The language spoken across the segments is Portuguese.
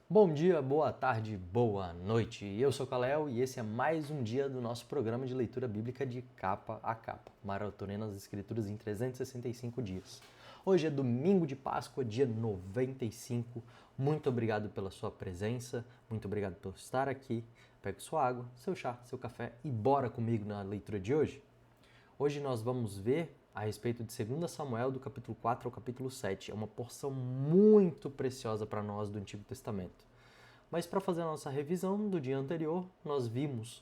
Bom dia, boa tarde, boa noite. Eu sou o Kalel e esse é mais um dia do nosso programa de leitura bíblica de capa a capa, maratonando as escrituras em 365 dias. Hoje é domingo de Páscoa, dia 95. Muito obrigado pela sua presença, muito obrigado por estar aqui. Pegue sua água, seu chá, seu café e bora comigo na leitura de hoje. Hoje nós vamos ver a respeito de 2 Samuel, do capítulo 4 ao capítulo 7. É uma porção muito preciosa para nós do Antigo Testamento. Mas para fazer a nossa revisão do dia anterior, nós vimos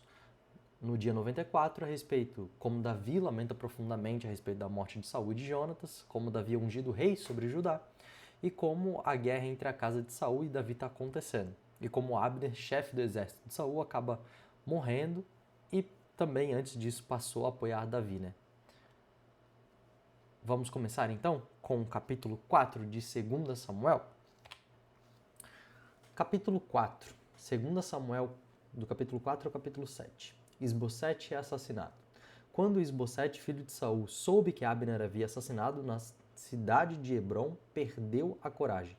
no dia 94 a respeito como Davi lamenta profundamente a respeito da morte de Saul e de Jonatas, como Davi é ungido rei sobre Judá, e como a guerra entre a casa de Saul e Davi está acontecendo. E como Abner, chefe do exército de Saul, acaba morrendo e também antes disso passou a apoiar Davi, né? Vamos começar então com o capítulo 4 de 2 Samuel. Capítulo 4, 2 Samuel, do capítulo 4 ao capítulo 7. Isbosete é assassinado. Quando Isbosete, filho de Saul, soube que Abner havia assassinado na cidade de Hebrom, perdeu a coragem.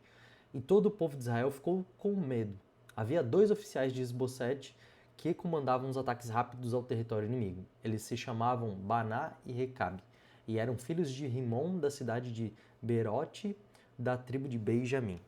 E todo o povo de Israel ficou com medo. Havia 2 oficiais de Isbosete que comandavam os ataques rápidos ao território inimigo. Eles se chamavam Baná e Recabe, e eram filhos de Rimon, da cidade de Berote, da tribo de Benjamim.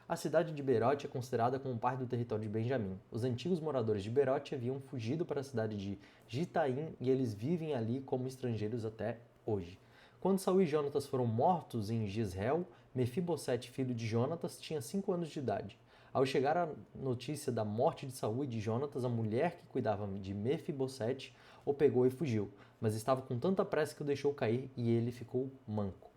A cidade de Berote é considerada como parte do território de Benjamim. Os antigos moradores de Berote haviam fugido para a cidade de Gitaim e eles vivem ali como estrangeiros até hoje. Quando Saul e Jonatas foram mortos em Jezreel, Mefibosete, filho de Jonatas, tinha 5 anos de idade. Ao chegar a notícia da morte de Saul e de Jonatas, a mulher que cuidava de Mefibosete o pegou e fugiu, mas estava com tanta pressa que o deixou cair e ele ficou manco.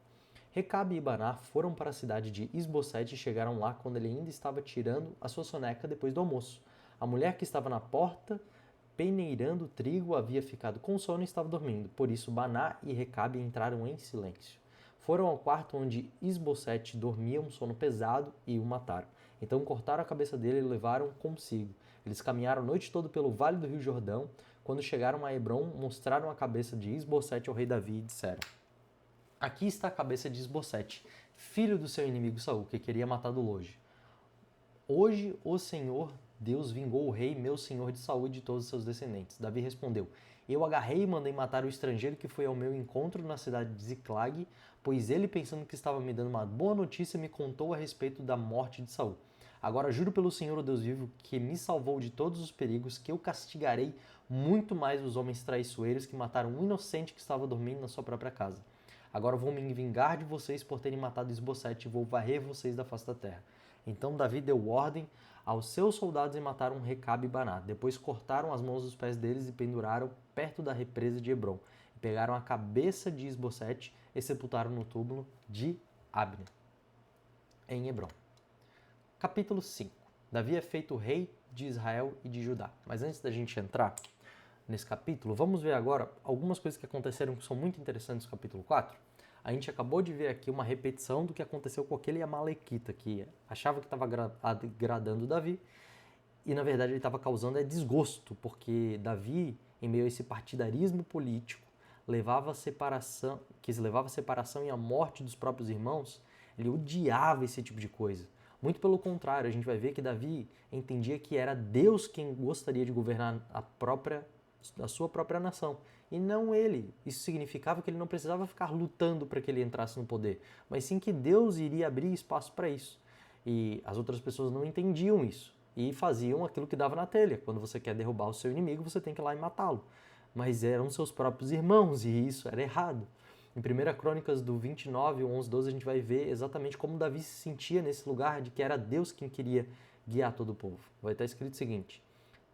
Recabe e Baná foram para a cidade de Isbosete e chegaram lá quando ele ainda estava tirando a sua soneca depois do almoço. A mulher que estava na porta, peneirando trigo, havia ficado com sono e estava dormindo. Por isso Baná e Recabe entraram em silêncio. Foram ao quarto onde Isbosete dormia um sono pesado e o mataram. Então cortaram a cabeça dele e o levaram consigo. Eles caminharam a noite toda pelo vale do rio Jordão. Quando chegaram a Hebrom, mostraram a cabeça de Isbosete ao rei Davi e disseram: aqui está a cabeça de Isbosete, filho do seu inimigo Saul, que queria matá-lo hoje. Hoje o Senhor Deus vingou o rei, meu senhor de Saul e de todos os seus descendentes. Davi respondeu: eu agarrei e mandei matar o estrangeiro que foi ao meu encontro na cidade de Ziclag, pois ele, pensando que estava me dando uma boa notícia, me contou a respeito da morte de Saul. Agora juro pelo Senhor, o Deus vivo, que me salvou de todos os perigos, que eu castigarei muito mais os homens traiçoeiros que mataram um inocente que estava dormindo na sua própria casa. Agora vou me vingar de vocês por terem matado Isbosete e vou varrer vocês da face da terra. Então Davi deu ordem aos seus soldados e mataram Recabe e Baná. Depois cortaram as mãos dos pés deles e penduraram perto da represa de Hebrom. E pegaram a cabeça de Isbosete e sepultaram no túmulo de Abner, em Hebrom. Capítulo 5. Davi é feito rei de Israel e de Judá. Mas antes da gente entrar nesse capítulo, vamos ver agora algumas coisas que aconteceram que são muito interessantes no capítulo 4. A gente acabou de ver aqui uma repetição do que aconteceu com aquele Amalequita, que achava que estava agradando Davi, e na verdade ele estava causando desgosto, porque Davi, em meio a esse partidarismo político, que levava a separação e a morte dos próprios irmãos, ele odiava esse tipo de coisa. Muito pelo contrário, a gente vai ver que Davi entendia que era Deus quem gostaria de governar a sua própria nação, e não ele. Isso significava que ele não precisava ficar lutando para que ele entrasse no poder, mas sim que Deus iria abrir espaço para isso. E as outras pessoas não entendiam isso e faziam aquilo que dava na telha. Quando você quer derrubar o seu inimigo, você tem que ir lá e matá-lo. Mas eram seus próprios irmãos e isso era errado. Em 1 Crônicas do 29, 11, 12, a gente vai ver exatamente como Davi se sentia nesse lugar de que era Deus quem queria guiar todo o povo. Vai estar escrito o seguinte: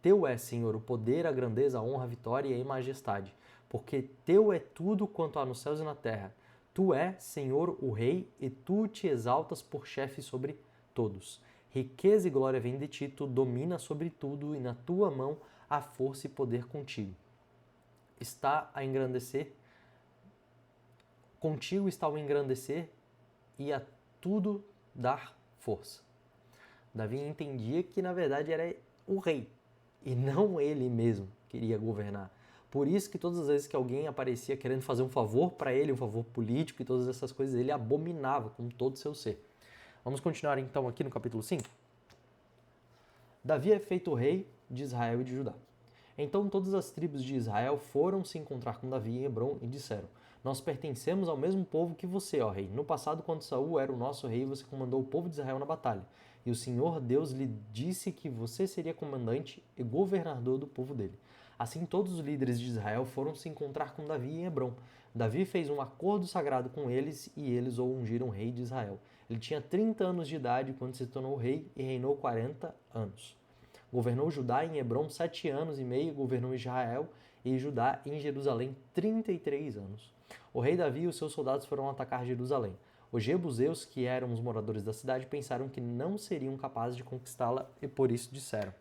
teu é, Senhor, o poder, a grandeza, a honra, a vitória e a majestade, porque teu é tudo quanto há nos céus e na terra. Tu é, Senhor, o Rei, e tu te exaltas por chefe sobre todos. Riqueza e glória vêm de ti, tu dominas sobre tudo, e na tua mão há força e poder contigo. Está a engrandecer, contigo está o engrandecer e a tudo dar força. Davi entendia que na verdade era o rei e não ele mesmo queria governar. Por isso que todas as vezes que alguém aparecia querendo fazer um favor para ele, um favor político e todas essas coisas, ele abominava com todo o seu ser. Vamos continuar então aqui no capítulo 5? Davi é feito rei de Israel e de Judá. Então todas as tribos de Israel foram se encontrar com Davi em Hebrom e disseram: Nós pertencemos ao mesmo povo que você, ó rei. No passado, quando Saul era o nosso rei, você comandou o povo de Israel na batalha. E o Senhor Deus lhe disse que você seria comandante e governador do povo dele. Assim, todos os líderes de Israel foram se encontrar com Davi em Hebrom. Davi fez um acordo sagrado com eles e eles o ungiram rei de Israel. Ele tinha 30 anos de idade quando se tornou rei e reinou 40 anos. Governou Judá em Hebrom 7 anos e meio, governou Israel e Judá em Jerusalém 33 anos. O rei Davi e os seus soldados foram atacar Jerusalém. Os jebuseus, que eram os moradores da cidade, pensaram que não seriam capazes de conquistá-la e por isso disseram: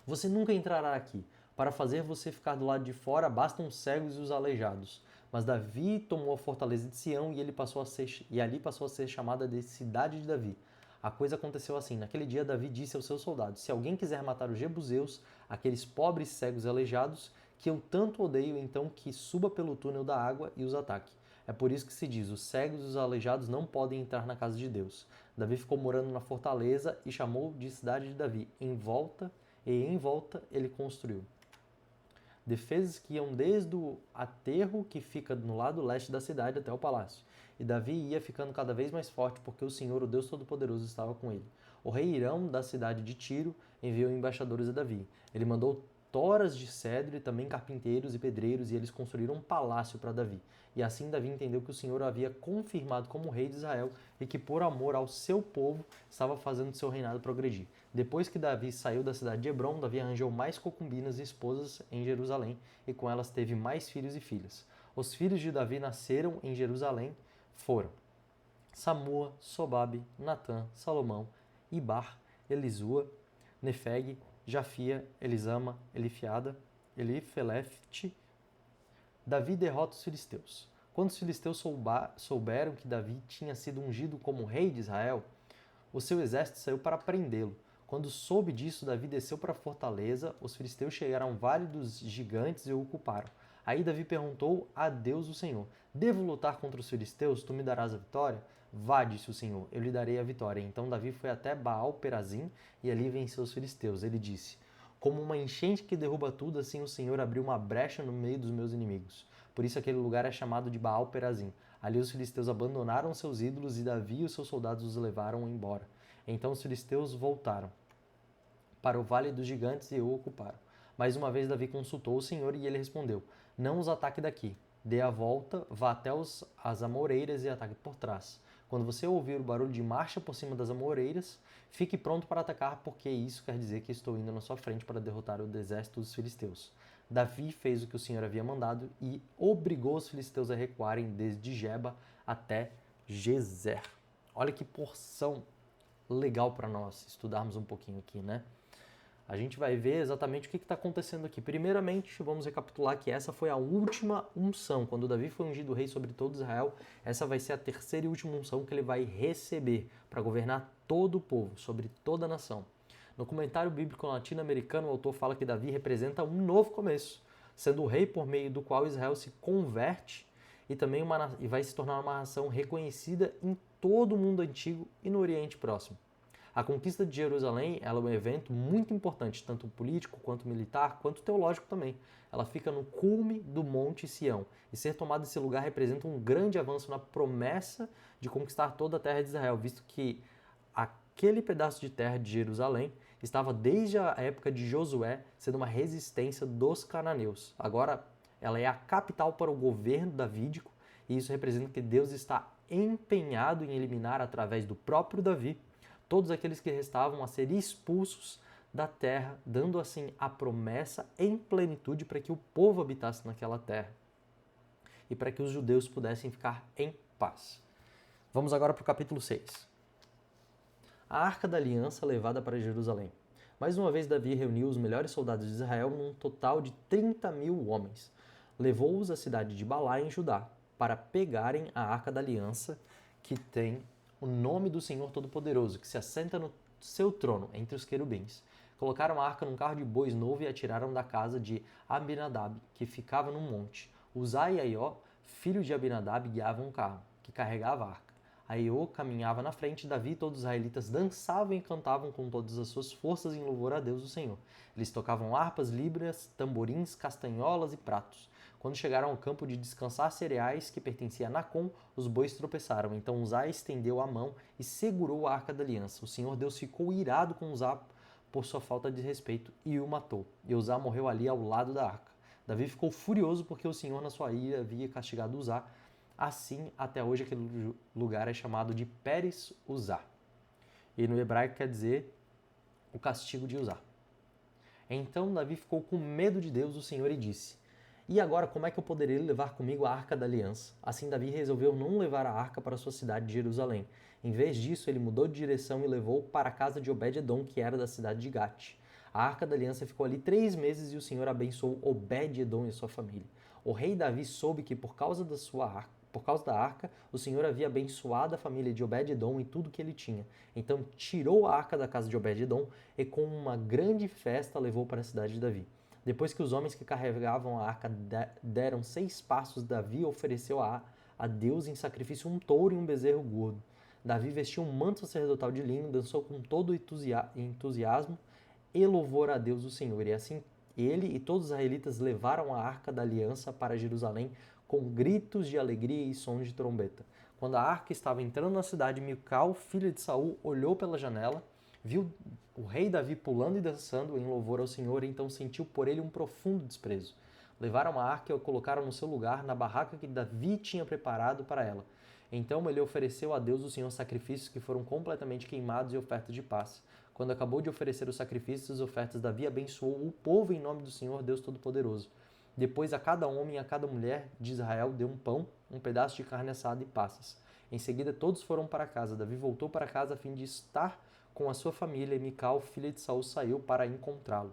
Você nunca entrará aqui. Para fazer você ficar do lado de fora, bastam os cegos e os aleijados. Mas Davi tomou a fortaleza de Sião e ali passou a ser chamada de Cidade de Davi. A coisa aconteceu assim. Naquele dia, Davi disse aos seus soldados: Se alguém quiser matar os jebuseus, aqueles pobres cegos e aleijados, que eu tanto odeio, então que suba pelo túnel da água e os ataque. É por isso que se diz: os cegos e os aleijados não podem entrar na casa de Deus. Davi ficou morando na fortaleza e chamou de Cidade de Davi. Em volta ele construiu defesas que iam desde o aterro que fica no lado leste da cidade até o palácio. E Davi ia ficando cada vez mais forte porque o Senhor, o Deus Todo-Poderoso, estava com ele. O rei Hirão, da cidade de Tiro, enviou embaixadores a Davi. Ele mandou toras de cedro e também carpinteiros e pedreiros, e eles construíram um palácio para Davi. E assim Davi entendeu que o Senhor o havia confirmado como rei de Israel e que por amor ao seu povo estava fazendo seu reinado progredir. Depois que Davi saiu da cidade de Hebrom, Davi arranjou mais concubinas e esposas em Jerusalém e com elas teve mais filhos e filhas. Os filhos de Davi nasceram em Jerusalém foram Samua, Sobabe, Natã, Salomão, Ibar, Elisua, Nefeg, Jafia, Elisama, Elifiada, Elifelete. Davi derrota os filisteus. Quando os filisteus souberam que Davi tinha sido ungido como rei de Israel, o seu exército saiu para prendê-lo. Quando soube disso, Davi desceu para a fortaleza, os filisteus chegaram ao vale dos gigantes e o ocuparam. Aí Davi perguntou a Deus o Senhor: Devo lutar contra os filisteus? Tu me darás a vitória? Vá, disse o Senhor, eu lhe darei a vitória. Então Davi foi até Baal-Perazim e ali venceu os filisteus. Ele disse: Como uma enchente que derruba tudo, assim o Senhor abriu uma brecha no meio dos meus inimigos. Por isso aquele lugar é chamado de Baal-Perazim. Ali os filisteus abandonaram seus ídolos e Davi e os seus soldados os levaram embora. Então os filisteus voltaram para o vale dos gigantes e o ocuparam. Mais uma vez Davi consultou o Senhor e ele respondeu: Não os ataque daqui. Dê a volta, vá até as amoreiras e ataque por trás. Quando você ouvir o barulho de marcha por cima das amoreiras, fique pronto para atacar, porque isso quer dizer que estou indo na sua frente para derrotar o exército dos filisteus. Davi fez o que o Senhor havia mandado e obrigou os filisteus a recuarem desde Geba até Gezer. Olha que porção legal para nós estudarmos um pouquinho aqui, né? A gente vai ver exatamente o que está acontecendo aqui. Primeiramente, vamos recapitular que essa foi a última unção. Quando Davi foi ungido rei sobre todo Israel, essa vai ser a terceira e última unção que ele vai receber para governar todo o povo, sobre toda a nação. No comentário bíblico latino-americano, o autor fala que Davi representa um novo começo, sendo o rei por meio do qual Israel se converte e também vai se tornar uma nação reconhecida em todo o mundo antigo e no Oriente Próximo. A conquista de Jerusalém ela é um evento muito importante, tanto político, quanto militar, quanto teológico também. Ela fica no cume do Monte Sião, e ser tomado esse lugar representa um grande avanço na promessa de conquistar toda a terra de Israel, visto que aquele pedaço de terra de Jerusalém estava desde a época de Josué sendo uma resistência dos cananeus. Agora ela é a capital para o governo davídico, e isso representa que Deus está empenhado em eliminar através do próprio Davi todos aqueles que restavam a ser expulsos da terra, dando assim a promessa em plenitude para que o povo habitasse naquela terra e para que os judeus pudessem ficar em paz. Vamos agora para o capítulo 6. A Arca da Aliança levada para Jerusalém. Mais uma vez Davi reuniu os melhores soldados de Israel num total de 30.000 homens. Levou-os à cidade de Balá, em Judá, para pegarem a Arca da Aliança, que tem o nome do Senhor Todo-Poderoso, que se assenta no seu trono entre os querubins. Colocaram a arca num carro de bois novo e a tiraram da casa de Abinadab, que ficava num monte. Uzai e Aió, filho de Abinadab, guiavam um carro, que carregava a arca. Aiô caminhava na frente, Davi e todos os israelitas dançavam e cantavam com todas as suas forças em louvor a Deus o Senhor. Eles tocavam harpas, líbrias, tamborins, castanholas e pratos. Quando chegaram ao campo de descansar cereais que pertencia a Nacon, os bois tropeçaram. Então Uzá estendeu a mão e segurou a arca da aliança. O Senhor Deus ficou irado com Uzá por sua falta de respeito e o matou. E Uzá morreu ali ao lado da arca. Davi ficou furioso porque o Senhor, na sua ira, havia castigado Uzá. Assim, até hoje, aquele lugar é chamado de Peres Uzá. E no hebraico quer dizer o castigo de Uzá. Então Davi ficou com medo de Deus, o Senhor, e disse: E agora, como é que eu poderia levar comigo a arca da aliança? Assim, Davi resolveu não levar a arca para a sua cidade de Jerusalém. Em vez disso, ele mudou de direção e levou para a casa de Obed-edom, que era da cidade de Gate. A arca da aliança ficou ali 3 meses e o Senhor abençoou Obed-edom e sua família. O rei Davi soube que por causa da arca, o Senhor havia abençoado a família de Obed-edom e tudo que ele tinha. Então tirou a arca da casa de Obed-edom e com uma grande festa levou para a cidade de Davi. Depois que os homens que carregavam a arca deram 6 passos, Davi ofereceu a Deus em sacrifício um touro e um bezerro gordo. Davi vestiu um manto sacerdotal de linho, dançou com todo entusiasmo e louvor a Deus o Senhor. E assim ele e todos os israelitas levaram a arca da aliança para Jerusalém com gritos de alegria e sons de trombeta. Quando a arca estava entrando na cidade, Mical, filha de Saul, olhou pela janela, viu o rei Davi pulando e dançando em louvor ao Senhor, e então sentiu por ele um profundo desprezo. Levaram a arca e a colocaram no seu lugar, na barraca que Davi tinha preparado para ela. Então ele ofereceu a Deus o Senhor sacrifícios que foram completamente queimados e ofertas de paz. Quando acabou de oferecer os sacrifícios e as ofertas, Davi abençoou o povo em nome do Senhor, Deus Todo-Poderoso. Depois a cada homem e a cada mulher de Israel deu um pão, um pedaço de carne assada e passas. Em seguida todos foram para casa. Davi voltou para casa a fim de estar com a sua família, e Mical, filha de Saul, saiu para encontrá-lo.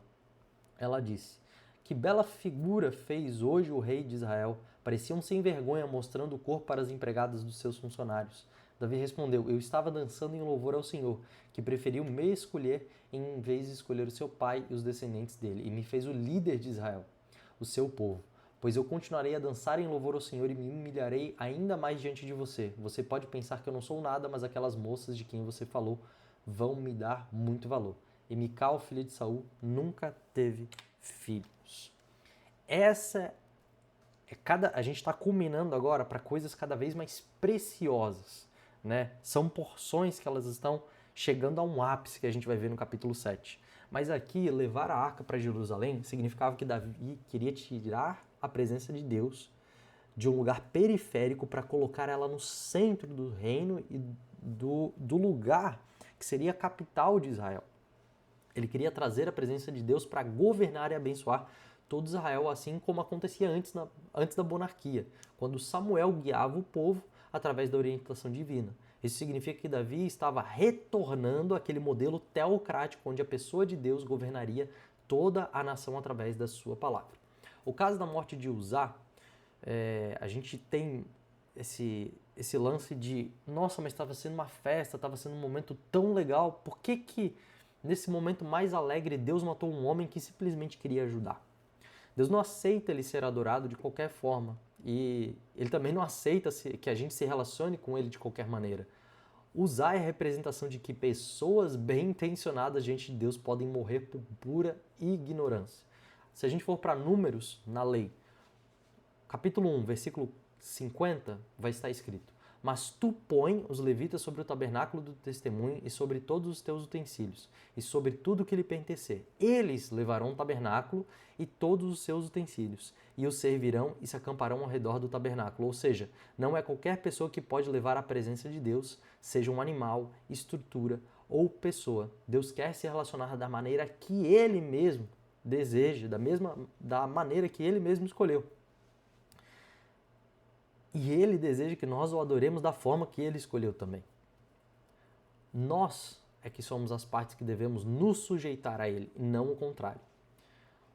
Ela disse: Que bela figura fez hoje o rei de Israel. Parecia um sem vergonha, mostrando o corpo para as empregadas dos seus funcionários. Davi respondeu: Eu estava dançando em louvor ao Senhor, que preferiu me escolher em vez de escolher o seu pai e os descendentes dele, e me fez o líder de Israel, o seu povo. Pois eu continuarei a dançar em louvor ao Senhor e me humilharei ainda mais diante de você. Você pode pensar que eu não sou nada, mas aquelas moças de quem você falou vão me dar muito valor. E Mical, filha de Saul, nunca teve filhos. A gente está culminando agora para coisas cada vez mais preciosas, né? São porções que elas estão chegando a um ápice que a gente vai ver no capítulo 7. Mas aqui, levar a arca para Jerusalém significava que Davi queria tirar a presença de Deus de um lugar periférico para colocar ela no centro do reino e do lugar que seria a capital de Israel. Ele queria trazer a presença de Deus para governar e abençoar todo Israel, assim como acontecia antes da monarquia, quando Samuel guiava o povo através da orientação divina. Isso significa que Davi estava retornando àquele modelo teocrático, onde a pessoa de Deus governaria toda a nação através da sua palavra. O caso da morte de Uzá, a gente tem esse lance de, nossa, mas estava sendo uma festa, estava sendo um momento tão legal, por que nesse momento mais alegre Deus matou um homem que simplesmente queria ajudar? Deus não aceita ele ser adorado de qualquer forma e ele também não aceita que a gente se relacione com ele de qualquer maneira. Uzá é a representação de que pessoas bem intencionadas diante de Deus podem morrer por pura ignorância. Se a gente for para Números na lei, capítulo 1, versículo 50, vai estar escrito: Mas tu põe os levitas sobre o tabernáculo do testemunho e sobre todos os teus utensílios, e sobre tudo que lhe pertencer. Eles levarão o tabernáculo e todos os seus utensílios, e os servirão e se acamparão ao redor do tabernáculo. Ou seja, não é qualquer pessoa que pode levar a presença de Deus, seja um animal, estrutura ou pessoa. Deus quer se relacionar da maneira que Ele mesmo deseja, da maneira que Ele mesmo escolheu. E Ele deseja que nós o adoremos da forma que Ele escolheu também. Nós é que somos as partes que devemos nos sujeitar a Ele, e não o contrário.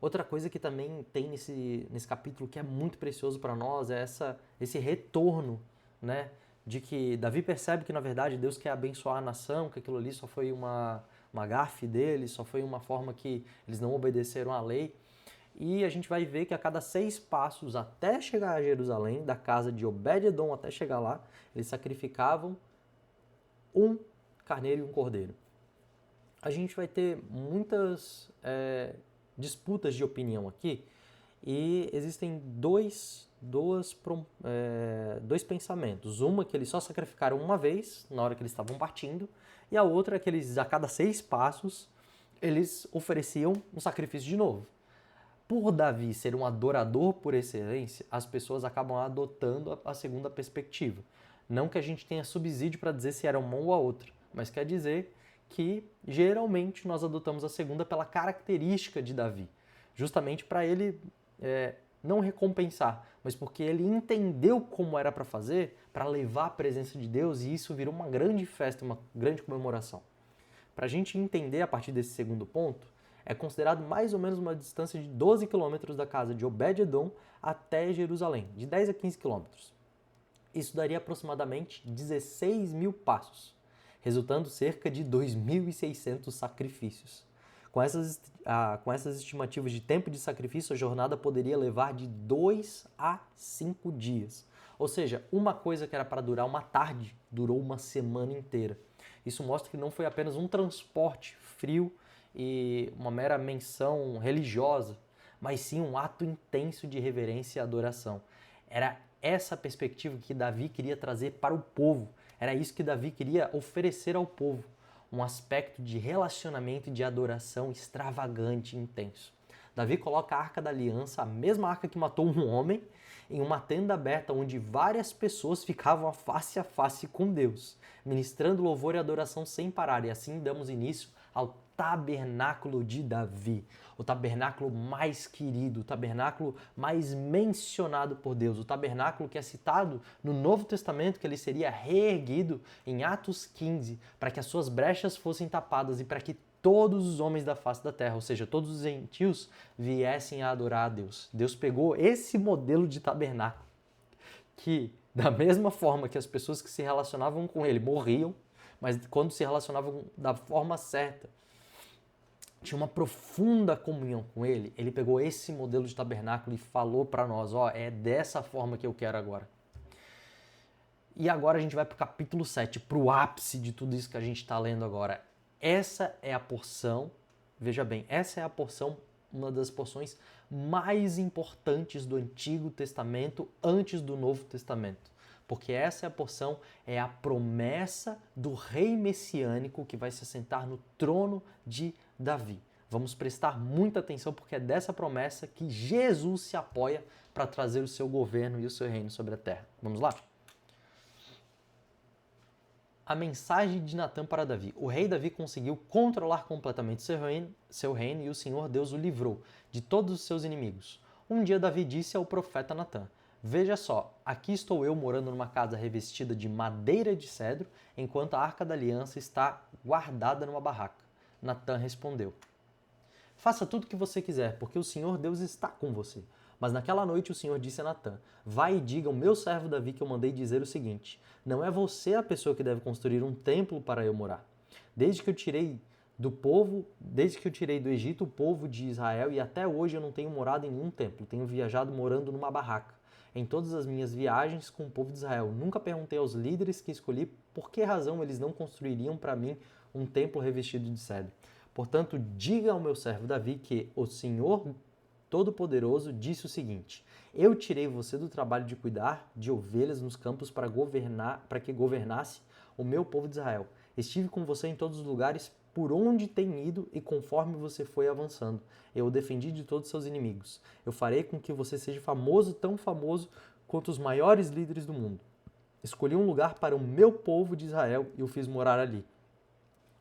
Outra coisa que também tem nesse capítulo que é muito precioso para nós é esse retorno, né? De que Davi percebe que, na verdade, Deus quer abençoar a nação, que aquilo ali só foi uma gafe deles, só foi uma forma que eles não obedeceram à lei. E a gente vai ver que a cada 6 passos até chegar a Jerusalém, da casa de Obed-edom até chegar lá, eles sacrificavam um carneiro e um cordeiro. A gente vai ter muitas disputas de opinião aqui e existem dois pensamentos. Uma que eles só sacrificaram uma vez, na hora que eles estavam partindo, e a outra é que eles, a cada 6 passos, eles ofereciam um sacrifício de novo. Por Davi ser um adorador por excelência, as pessoas acabam adotando a segunda perspectiva. Não que a gente tenha subsídio para dizer se era uma ou a outra, mas quer dizer que geralmente nós adotamos a segunda pela característica de Davi, justamente para ele não recompensar, mas porque ele entendeu como era para fazer, para levar a presença de Deus, e isso virou uma grande festa, uma grande comemoração. Para a gente entender a partir desse segundo ponto, é considerado mais ou menos uma distância de 12 quilômetros da casa de Obed-Edom até Jerusalém, de 10 a 15 quilômetros. Isso daria aproximadamente 16 mil passos, resultando cerca de 2.600 sacrifícios. Com essas estimativas de tempo de sacrifício, a jornada poderia levar de 2 a 5 dias. Ou seja, uma coisa que era para durar uma tarde, durou uma semana inteira. Isso mostra que não foi apenas um transporte frio e uma mera menção religiosa, mas sim um ato intenso de reverência e adoração. Era essa perspectiva que Davi queria trazer para o povo. Era isso que Davi queria oferecer ao povo. Um aspecto de relacionamento e de adoração extravagante e intenso. Davi coloca a Arca da Aliança, a mesma arca que matou um homem, em uma tenda aberta onde várias pessoas ficavam face a face com Deus, ministrando louvor e adoração sem parar. E assim damos início ao tabernáculo de Davi, o tabernáculo mais querido, o tabernáculo mais mencionado por Deus, o tabernáculo que é citado no Novo Testamento, que ele seria reerguido em Atos 15, para que as suas brechas fossem tapadas e para que todos os homens da face da terra, ou seja, todos os gentios, viessem a adorar a Deus. Deus pegou esse modelo de tabernáculo, que da mesma forma que as pessoas que se relacionavam com ele morriam, mas quando se relacionavam da forma certa, tinha uma profunda comunhão com ele, ele pegou esse modelo de tabernáculo e falou para nós, é dessa forma que eu quero agora. E agora a gente vai para o capítulo 7, para o ápice de tudo isso que a gente está lendo agora. Essa é a porção, veja bem, essa é a porção, uma das porções mais importantes do Antigo Testamento antes do Novo Testamento. Porque essa é a porção, é a promessa do rei messiânico que vai se assentar no trono de Davi. Vamos prestar muita atenção porque é dessa promessa que Jesus se apoia para trazer o seu governo e o seu reino sobre a terra. Vamos lá? A mensagem de Natã para Davi. O rei Davi conseguiu controlar completamente seu reino e o Senhor Deus o livrou de todos os seus inimigos. Um dia Davi disse ao profeta Natã: "Veja só, aqui estou eu morando numa casa revestida de madeira de cedro, enquanto a Arca da Aliança está guardada numa barraca." Natã respondeu: "Faça tudo o que você quiser, porque o Senhor Deus está com você." Mas naquela noite o Senhor disse a Natã: "Vai e diga ao meu servo Davi que eu mandei dizer o seguinte: não é você a pessoa que deve construir um templo para eu morar. Desde que eu tirei do Egito o povo de Israel, e até hoje eu não tenho morado em nenhum templo, tenho viajado morando numa barraca. Em todas as minhas viagens com o povo de Israel, nunca perguntei aos líderes que escolhi por que razão eles não construiriam para mim um templo revestido de cedro. Portanto, diga ao meu servo Davi que o Senhor Todo-Poderoso disse o seguinte: eu tirei você do trabalho de cuidar de ovelhas nos campos para que governasse o meu povo de Israel. Estive com você em todos os lugares por onde tem ido e conforme você foi avançando. Eu o defendi de todos os seus inimigos. Eu farei com que você seja famoso, tão famoso quanto os maiores líderes do mundo. Escolhi um lugar para o meu povo de Israel e o fiz morar ali,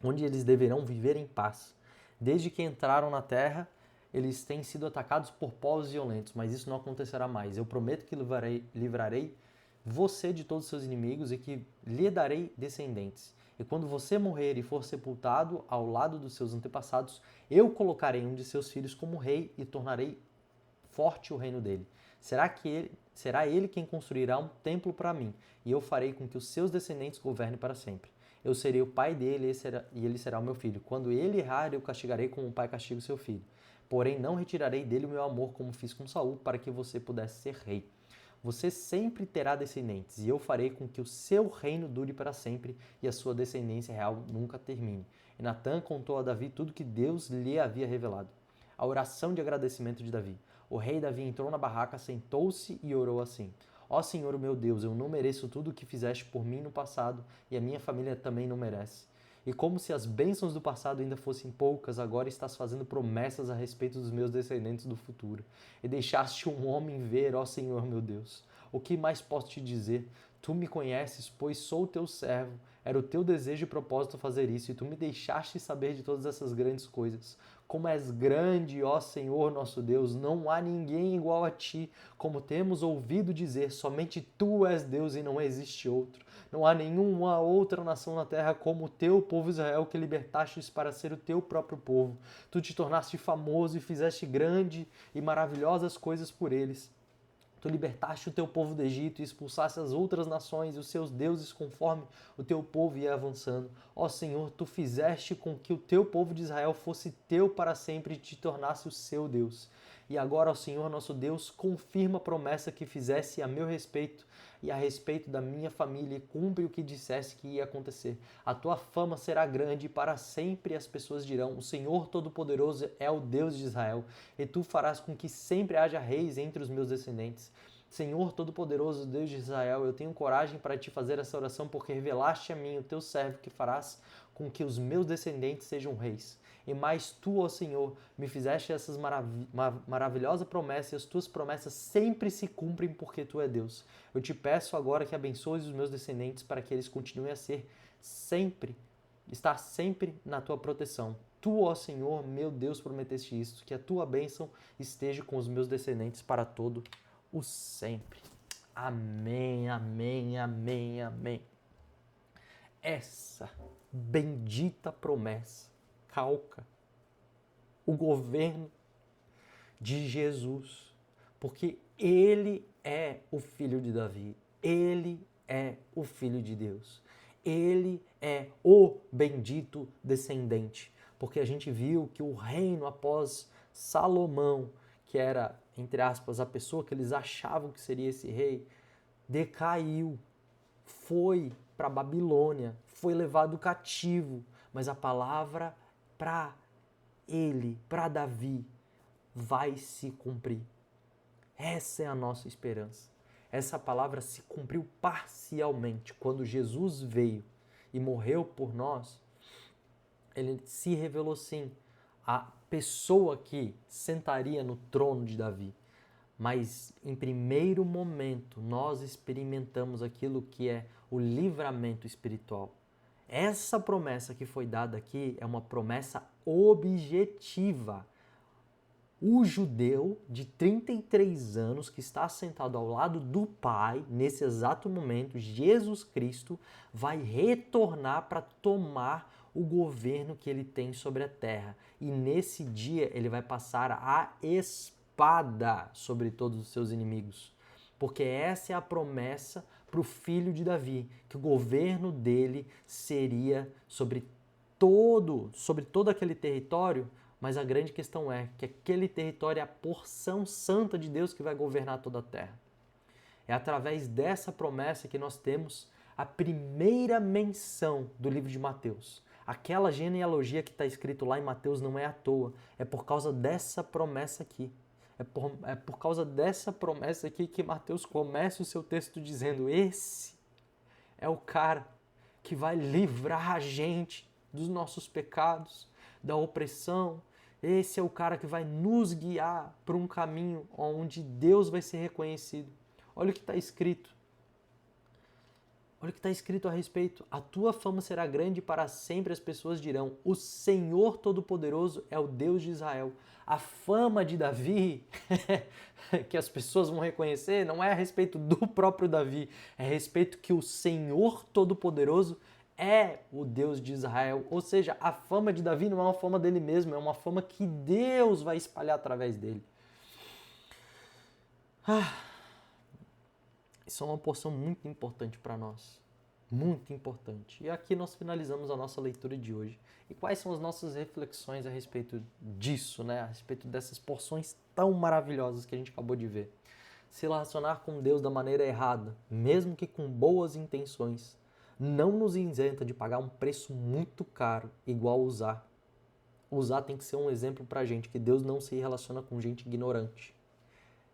onde eles deverão viver em paz. Desde que entraram na terra, eles têm sido atacados por povos violentos, mas isso não acontecerá mais. Eu prometo que livrarei você de todos os seus inimigos e que lhe darei descendentes. E quando você morrer e for sepultado ao lado dos seus antepassados, eu colocarei um de seus filhos como rei e tornarei forte o reino dele. Será ele quem construirá um templo para mim, e eu farei com que os seus descendentes governem para sempre. Eu serei o pai dele e ele será o meu filho. Quando ele errar, eu castigarei como o pai castiga o seu filho. Porém, não retirarei dele o meu amor como fiz com Saul, para que você pudesse ser rei. Você sempre terá descendentes, e eu farei com que o seu reino dure para sempre e a sua descendência real nunca termine. E Natã contou a Davi tudo que Deus lhe havia revelado. A oração de agradecimento de Davi. O rei Davi entrou na barraca, sentou-se e orou assim: Ó Senhor meu Deus, eu não mereço tudo o que fizeste por mim no passado e a minha família também não merece. E como se as bênçãos do passado ainda fossem poucas, agora estás fazendo promessas a respeito dos meus descendentes do futuro. E deixaste um homem ver, ó Senhor meu Deus. O que mais posso te dizer? Tu me conheces, pois sou teu servo. Era o teu desejo e propósito fazer isso, e tu me deixaste saber de todas essas grandes coisas. Como és grande, ó Senhor nosso Deus, não há ninguém igual a ti. Como temos ouvido dizer, somente tu és Deus e não existe outro. Não há nenhuma outra nação na terra como o teu povo Israel, que libertastes para ser o teu próprio povo. Tu te tornaste famoso e fizeste grande e maravilhosas coisas por eles. Tu libertaste o teu povo do Egito e expulsaste as outras nações e os seus deuses conforme o teu povo ia avançando. Ó Senhor, tu fizeste com que o teu povo de Israel fosse teu para sempre e te tornasse o seu Deus. E agora, ó Senhor nosso Deus, confirma a promessa que fizesse a meu respeito e a respeito da minha família e cumpre o que dissesse que ia acontecer. A tua fama será grande e para sempre as pessoas dirão: o Senhor Todo-Poderoso é o Deus de Israel, e tu farás com que sempre haja reis entre os meus descendentes. Senhor Todo-Poderoso, Deus de Israel, eu tenho coragem para te fazer essa oração porque revelaste a mim, o teu servo, que farás com que os meus descendentes sejam reis. E mais tu, ó Senhor, me fizeste essas maravilhosas promessas, e as tuas promessas sempre se cumprem porque tu é Deus. Eu te peço agora que abençoes os meus descendentes para que eles continuem a ser estar sempre na tua proteção. Tu, ó Senhor, meu Deus, prometeste isto, que a tua bênção esteja com os meus descendentes para todo o sempre. Amém, amém, amém, amém. Essa bendita promessa calca o governo de Jesus, porque ele é o filho de Davi, ele é o filho de Deus, ele é o bendito descendente, porque a gente viu que o reino após Salomão, que era, entre aspas, a pessoa que eles achavam que seria esse rei, decaiu, foi para Babilônia, foi levado cativo, mas a palavra para ele, para Davi, vai se cumprir. Essa é a nossa esperança. Essa palavra se cumpriu parcialmente. Quando Jesus veio e morreu por nós, ele se revelou sim a pessoa que sentaria no trono de Davi. Mas em primeiro momento nós experimentamos aquilo que é o livramento espiritual. Essa promessa que foi dada aqui é uma promessa objetiva. O judeu de 33 anos que está sentado ao lado do Pai, nesse exato momento, Jesus Cristo, vai retornar para tomar o governo que ele tem sobre a terra. E nesse dia ele vai passar a espada sobre todos os seus inimigos. Porque essa é a promessa para o filho de Davi, que o governo dele seria sobre todo aquele território, mas a grande questão é que aquele território é a porção santa de Deus que vai governar toda a terra. É através dessa promessa que nós temos a primeira menção do livro de Mateus. Aquela genealogia que está escrito lá em Mateus não é à toa, é por causa dessa promessa aqui. É por causa dessa promessa aqui que Mateus começa o seu texto dizendo: esse é o cara que vai livrar a gente dos nossos pecados, da opressão. Esse é o cara que vai nos guiar para um caminho onde Deus vai ser reconhecido. Olha o que está escrito. Olha o que está escrito a respeito. A tua fama será grande e para sempre as pessoas dirão: o Senhor Todo-Poderoso é o Deus de Israel. A fama de Davi, que as pessoas vão reconhecer, não é a respeito do próprio Davi, é a respeito que o Senhor Todo-Poderoso é o Deus de Israel. Ou seja, a fama de Davi não é uma fama dele mesmo, é uma fama que Deus vai espalhar através dele. Isso é uma porção muito importante para nós. Muito importante. E aqui nós finalizamos a nossa leitura de hoje. E quais são as nossas reflexões a respeito disso, né? A respeito dessas porções tão maravilhosas que a gente acabou de ver. se relacionar com Deus da maneira errada, mesmo que com boas intenções, não nos isenta de pagar um preço muito caro, igual usar. Usar tem que ser um exemplo pra gente, que Deus não se relaciona com gente ignorante.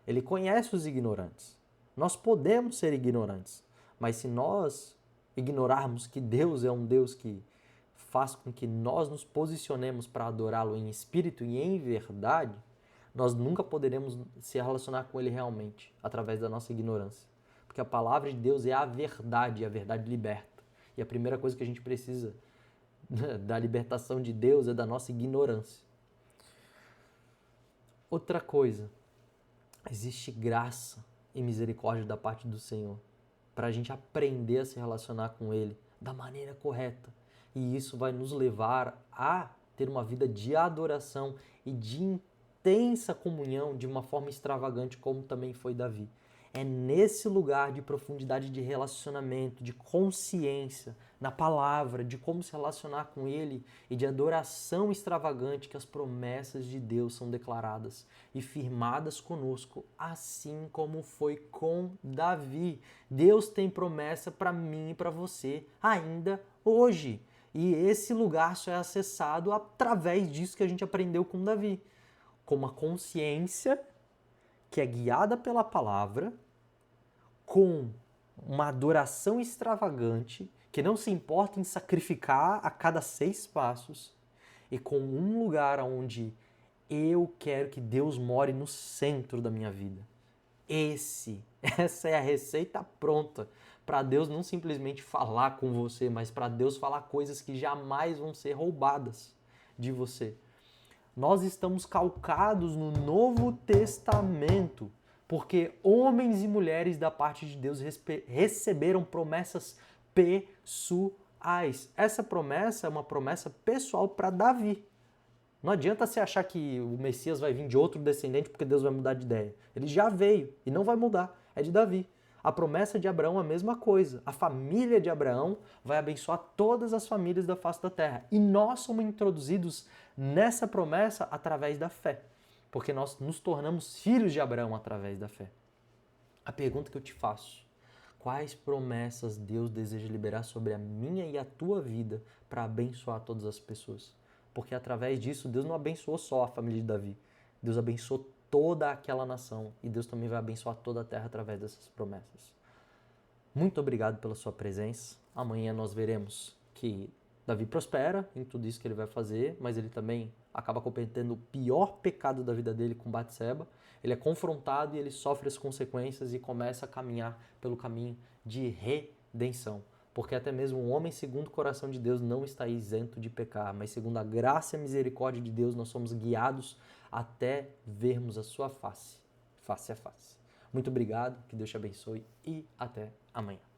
Ele conhece os ignorantes. Nós podemos ser ignorantes, mas se nós ignorarmos que Deus é um Deus que faz com que nós nos posicionemos para adorá-lo em espírito e em verdade, nós nunca poderemos se relacionar com ele realmente, através da nossa ignorância. Porque a palavra de Deus é a verdade, e a verdade liberta. E a primeira coisa que a gente precisa da libertação de Deus é da nossa ignorância. Outra coisa, existe graça e misericórdia da parte do Senhor para a gente aprender a se relacionar com Ele da maneira correta. E isso vai nos levar a ter uma vida de adoração e de intensa comunhão de uma forma extravagante, como também foi Davi. É nesse lugar de profundidade de relacionamento, de consciência, na palavra, de como se relacionar com Ele e de adoração extravagante que as promessas de Deus são declaradas e firmadas conosco, assim como foi com Davi. Deus tem promessa para mim e para você ainda hoje. E esse lugar só é acessado através disso que a gente aprendeu com Davi. Com uma consciência que é guiada pela palavra, com uma adoração extravagante, que não se importa em sacrificar a cada 6 passos, e com um lugar onde eu quero que Deus more no centro da minha vida. Essa é a receita pronta para Deus não simplesmente falar com você, mas para Deus falar coisas que jamais vão ser roubadas de você. Nós estamos calcados no Novo Testamento, porque homens e mulheres da parte de Deus receberam promessas pessoais. Essa promessa é uma promessa pessoal para Davi. Não adianta você achar que o Messias vai vir de outro descendente porque Deus vai mudar de ideia. Ele já veio e não vai mudar. É de Davi. A promessa de Abraão é a mesma coisa. A família de Abraão vai abençoar todas as famílias da face da terra. E nós somos introduzidos nessa promessa através da fé. Porque nós nos tornamos filhos de Abraão através da fé. A pergunta que eu te faço: quais promessas Deus deseja liberar sobre a minha e a tua vida para abençoar todas as pessoas? Porque através disso, Deus não abençoou só a família de Davi. Deus abençoou toda aquela nação. E Deus também vai abençoar toda a terra através dessas promessas. Muito obrigado pela sua presença. Amanhã nós veremos que Davi prospera em tudo isso que ele vai fazer, mas ele também acaba cometendo o pior pecado da vida dele com Batseba. Ele é confrontado e ele sofre as consequências e começa a caminhar pelo caminho de redenção. Porque até mesmo um homem segundo o coração de Deus não está isento de pecar, mas segundo a graça e a misericórdia de Deus, nós somos guiados até vermos a sua face, face a face. Muito obrigado, que Deus te abençoe e até amanhã.